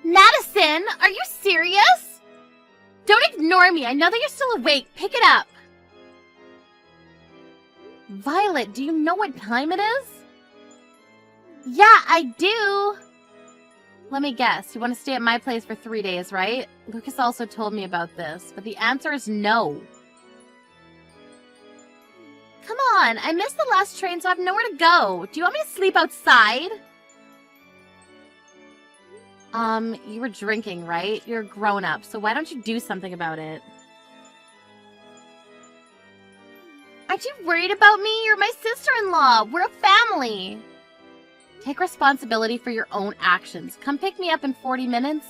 Madison, are you serious? Don't ignore me. I know that you're still awake. Pick it up. Violet, do you know what time it is? Yeah, I do. Let me guess. You want to stay at my place for 3 days, right? Lucas also told me about this, but the answer is no. Come on, I missed the last train, so I have nowhere to go. Do you want me to sleep outside? You were drinking, right? You're grown up, so why don't you do something about it? Aren't you worried about me? You're my sister-in-law. We're a family. Take responsibility for your own actions. Come pick me up in 40 minutes.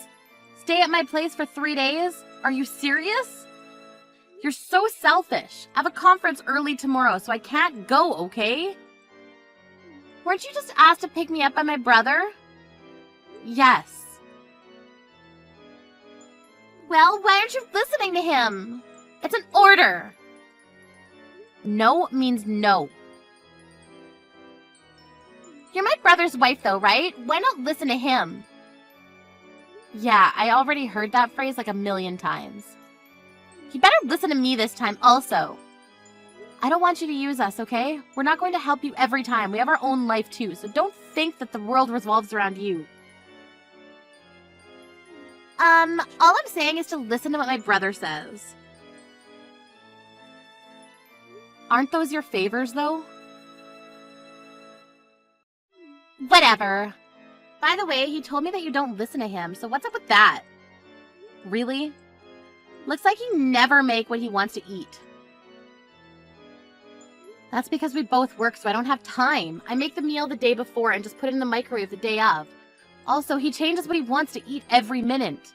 Stay at my place for 3 days? Are you serious? You're so selfish. I have a conference early tomorrow, so I can't go, okay? Weren't you just asked to pick me up by my brother? Yes. Well, why aren't you listening to him? It's an order. No means no. You're my brother's wife, though, right? Why not listen to him? Yeah, I already heard that phrase like 1,000,000 times. You better listen to me this time also. I don't want you to use us, okay? We're not going to help you every time. We have our own life, too, so don't think that the world revolves around you. All I'm saying is to listen to what my brother says. Aren't those your favors, though? Whatever. By the way, he told me that you don't listen to him, so what's up with that? Really? Looks like you never make what he wants to eat. That's because we both work, so I don't have time. I make the meal the day before and just put it in the microwave the day of. Also, he changes what he wants to eat every minute.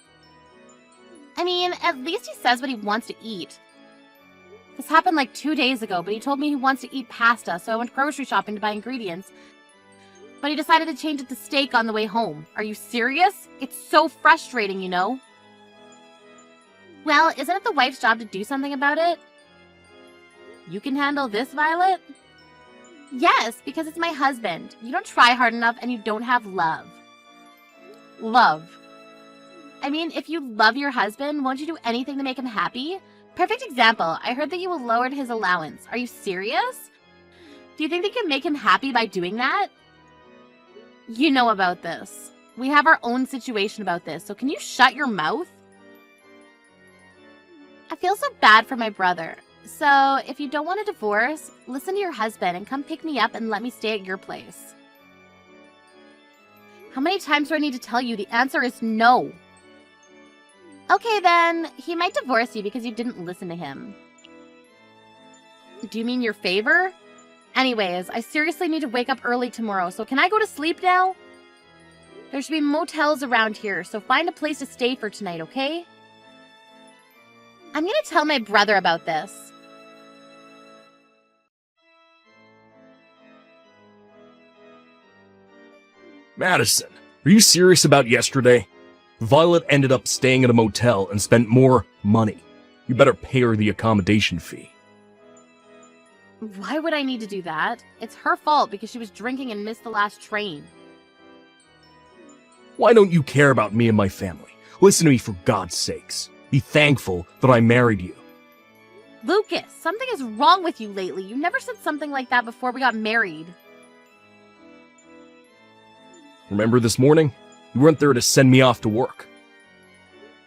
I mean, at least he says what he wants to eat. This happened like 2 days ago, but he told me he wants to eat pasta, so I went grocery shopping to buy ingredients. But he decided to change it to steak on the way home. Are you serious? It's so frustrating, you know? Well, isn't it the wife's job to do something about it? You can handle this, Violet? Yes, because it's my husband. You don't try hard enough and you don't have love. Love. I mean, if you love your husband, won't you do anything to make him happy? Perfect example. I heard that you lowered his allowance. Are you serious? Do you think they can make him happy by doing that? You know about this. We have our own situation about this, so can you shut your mouth? I feel so bad for my brother. So, if you don't want a divorce, listen to your husband and come pick me up and let me stay at your place. How many times do I need to tell you? The answer is no. Okay then, he might divorce you because you didn't listen to him. Do you mean your favor? Anyways, I seriously need to wake up early tomorrow, so can I go to sleep now? There should be motels around here, so find a place to stay for tonight, okay? I'm gonna tell my brother about this. Madison, are you serious about yesterday? Violet ended up staying at a motel and spent more money. You better pay her the accommodation fee. Why would I need to do that? It's her fault because she was drinking and missed the last train. Why don't you care about me and my family? Listen to me for God's sakes. Be thankful that I married you. Lucas, something is wrong with you lately. You never said something like that before we got married. Remember this morning? You weren't there to send me off to work.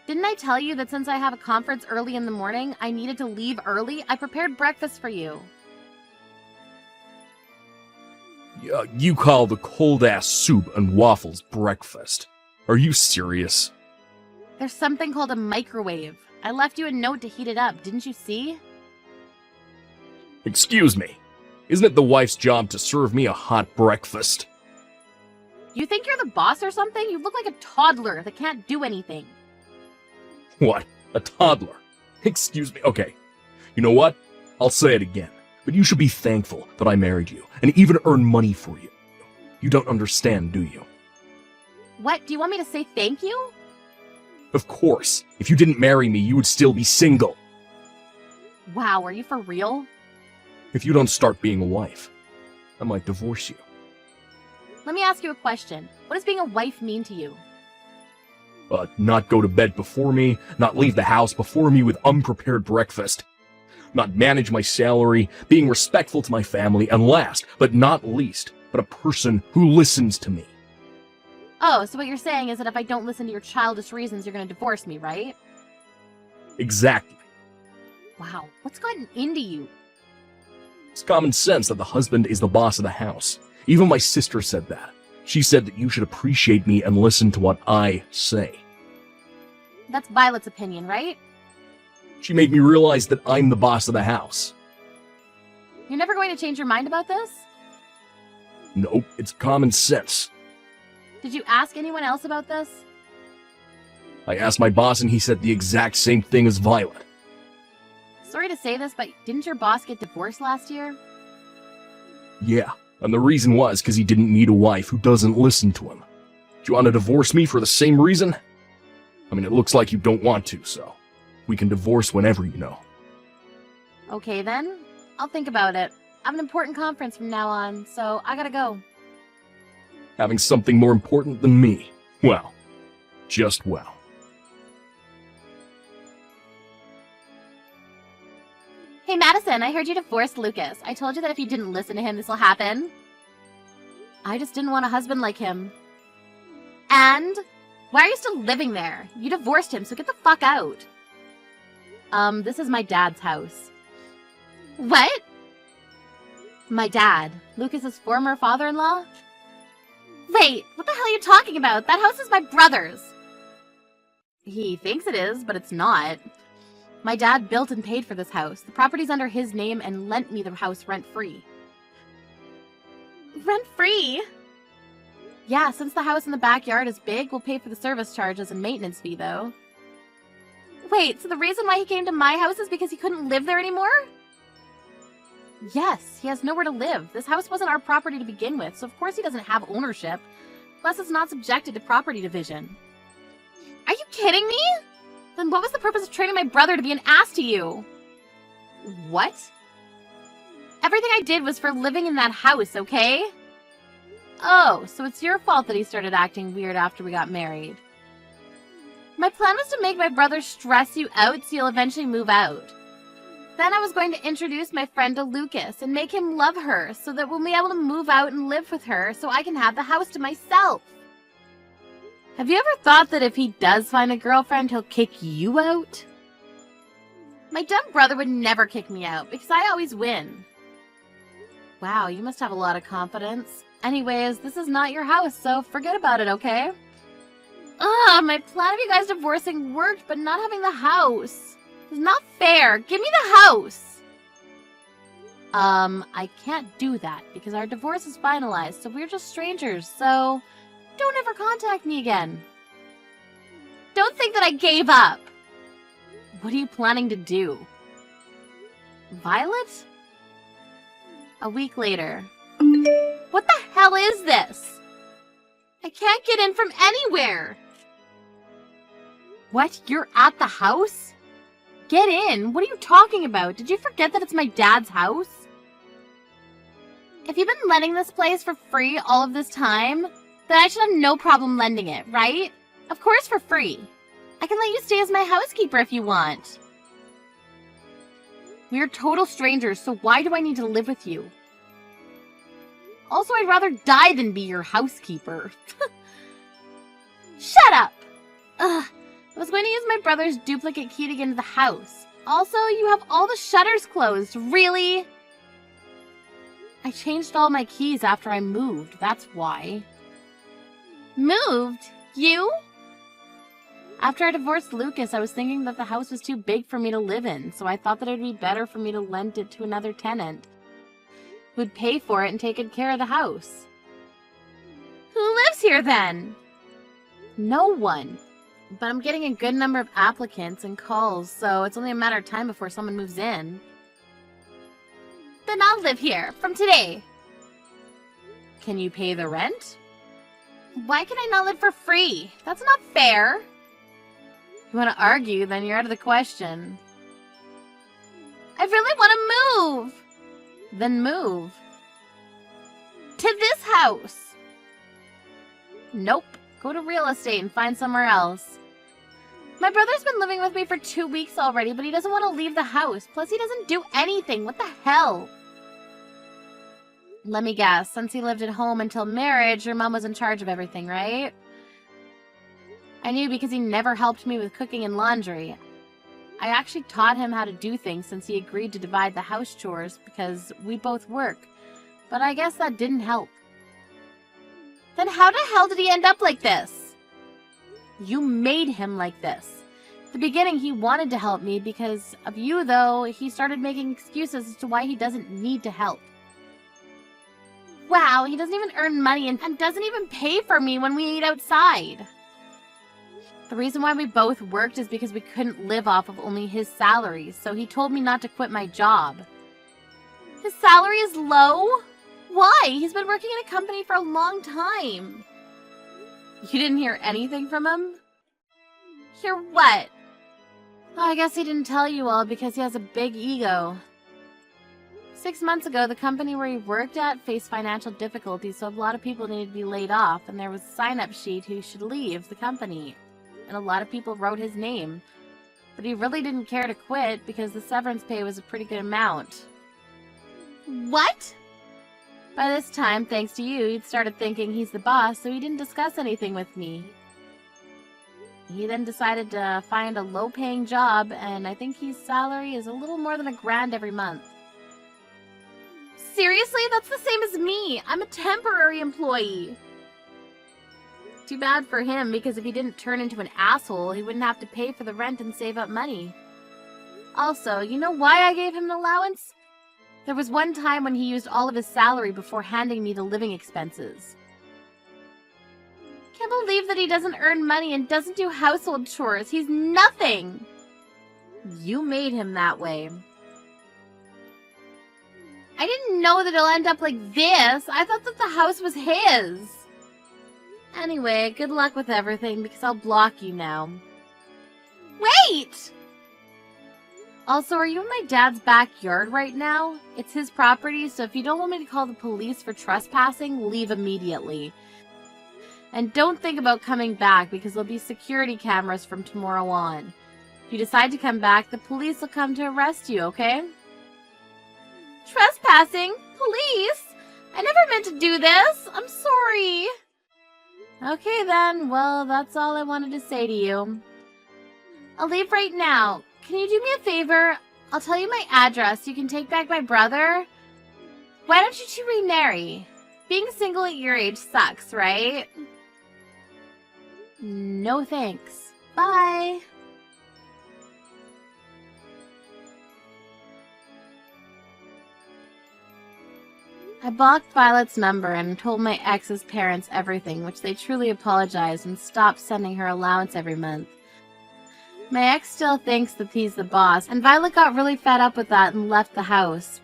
Didn't I tell you that since I have a conference early in the morning, I needed to leave early? I prepared breakfast for you. You call the cold-ass soup and waffles breakfast. Are you serious? There's something called a microwave. I left you a note to heat it up, didn't you see? Excuse me. Isn't it the wife's job to serve me a hot breakfast? You think you're the boss or something? You look like a toddler that can't do anything. What? A toddler? Excuse me. Okay. You know what? I'll say it again. But you should be thankful that I married you, and even earn money for you. You don't understand, do you? What? Do you want me to say thank you? Of course. If you didn't marry me, you would still be single. Wow, are you for real? If you don't start being a wife, I might divorce you. Let me ask you a question. What does being a wife mean to you? Not go to bed before me, not leave the house before me with unprepared breakfast, not manage my salary, being respectful to my family, and last, but not least, but a person who listens to me. Oh, so what you're saying is that if I don't listen to your childish reasons, you're gonna divorce me, right? Exactly. Wow, what's gotten into you? It's common sense that the husband is the boss of the house. Even my sister said that. She said that you should appreciate me and listen to what I say. That's Violet's opinion, right? She made me realize that I'm the boss of the house. You're never going to change your mind about this? Nope, it's common sense. Did you ask anyone else about this? I asked my boss and he said the exact same thing as Violet. Sorry to say this, but didn't your boss get divorced last year? Yeah, and the reason was because he didn't need a wife who doesn't listen to him. Do you want to divorce me for the same reason? I mean, it looks like you don't want to, so we can divorce whenever, you know. Okay then, I'll think about it. I have an important conference from now on, so I gotta go. Having something more important than me. Well, just well. Hey Madison, I heard you divorced Lucas. I told you that if you didn't listen to him, this will happen. I just didn't want a husband like him. And? Why are you still living there? You divorced him, so get the fuck out. This is my dad's house. What? My dad, Lucas's former father-in-law? Wait, what the hell are you talking about? That house is my brother's. He thinks it is, but it's not. My dad built and paid for this house. The property's under his name and lent me the house rent-free. Rent-free? Yeah, since the house in the backyard is big, we'll pay for the service charges and maintenance fee, though. Wait, so the reason why he came to my house is because he couldn't live there anymore? Yes, he has nowhere to live. This house wasn't our property to begin with, so of course he doesn't have ownership. Plus, it's not subjected to property division. Are you kidding me? Then what was the purpose of training my brother to be an ass to you? What? Everything I did was for living in that house, okay? Oh, so it's your fault that he started acting weird after we got married. My plan was to make my brother stress you out so you'll eventually move out. Then I was going to introduce my friend to Lucas and make him love her so that we'll be able to move out and live with her so I can have the house to myself. Have you ever thought that if he does find a girlfriend, he'll kick you out? My dumb brother would never kick me out because I always win. Wow, you must have a lot of confidence. Anyways, this is not your house, so forget about it, okay? Ugh, my plan of you guys divorcing worked, but not having the house. It's not fair. Give me the house. I can't do that because our divorce is finalized, so we're just strangers, so don't ever contact me again. Don't think that I gave up. What are you planning to do? Violet? A week later. What the hell is this? I can't get in from anywhere. What? You're at the house? Get in. What are you talking about? Did you forget that it's my dad's house? If you've been letting this place for free all of this time, then I should have no problem lending it, right? Of course for free. I can let you stay as my housekeeper if you want. We're total strangers, so why do I need to live with you? Also, I'd rather die than be your housekeeper. Shut up! Ugh, I was going to use my brother's duplicate key to get into the house. Also, you have all the shutters closed. Really? I changed all my keys after I moved. That's why. Moved? You? After I divorced Lucas, I was thinking that the house was too big for me to live in, so I thought that it would be better for me to lend it to another tenant who would pay for it and take good care of the house. Who lives here then? No one. But I'm getting a good number of applicants and calls, so it's only a matter of time before someone moves in. Then I'll live here, from today. Can you pay the rent? Why can I not live for free? That's not fair. If you want to argue, then you're out of the question. I really want to move. Then move. To this house. Nope. Go to real estate and find somewhere else. My brother's been living with me for 2 weeks already, but he doesn't want to leave the house. Plus, he doesn't do anything. What the hell? Let me guess. Since he lived at home until marriage, your mom was in charge of everything, right? I knew because he never helped me with cooking and laundry. I actually taught him how to do things since he agreed to divide the house chores because we both work. But I guess that didn't help. Then how the hell did he end up like this? You made him like this. At the beginning, he wanted to help me because of you, though. He started making excuses as to why he doesn't need to help. Wow, he doesn't even earn money and doesn't even pay for me when we eat outside. The reason why we both worked is because we couldn't live off of only his salary, so he told me not to quit my job. His salary is low? Why? He's been working in a company for a long time. You didn't hear anything from him? Hear what? Oh, I guess he didn't tell you all because he has a big ego. 6 months ago, the company where he worked at faced financial difficulties, so a lot of people needed to be laid off, and there was a sign-up sheet who should leave the company. And a lot of people wrote his name. But he really didn't care to quit because the severance pay was a pretty good amount. What? By this time, thanks to you, he'd started thinking he's the boss, so he didn't discuss anything with me. He then decided to find a low-paying job, and I think his salary is a little more than $1,000 every month. Seriously? That's the same as me! I'm a temporary employee! Too bad for him, because if he didn't turn into an asshole, he wouldn't have to pay for the rent and save up money. Also, you know why I gave him an allowance? There was one time when he used all of his salary before handing me the living expenses. Can't believe that he doesn't earn money and doesn't do household chores. He's nothing! You made him that way. I didn't know that he'll end up like this. I thought that the house was his. Anyway, good luck with everything because I'll block you now. Wait! Also, are you in my dad's backyard right now? It's his property, so if you don't want me to call the police for trespassing, leave immediately. And don't think about coming back because there'll be security cameras from tomorrow on. If you decide to come back, the police will come to arrest you, okay? Trespassing? Police? I never meant to do this. I'm sorry. Okay then, well, that's all I wanted to say to you. I'll leave right now. Can you do me a favor? I'll tell you my address. You can take back my brother. Why don't you two remarry? Being single at your age sucks, right? No thanks. Bye. I blocked Violet's number and told my ex's parents everything, which they truly apologized and stopped sending her allowance every month. My ex still thinks that he's the boss, and Violet got really fed up with that and left the house.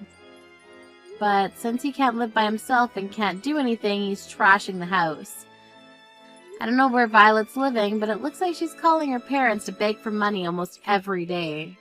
But since he can't live by himself and can't do anything, he's trashing the house. I don't know where Violet's living, but it looks like she's calling her parents to beg for money almost every day.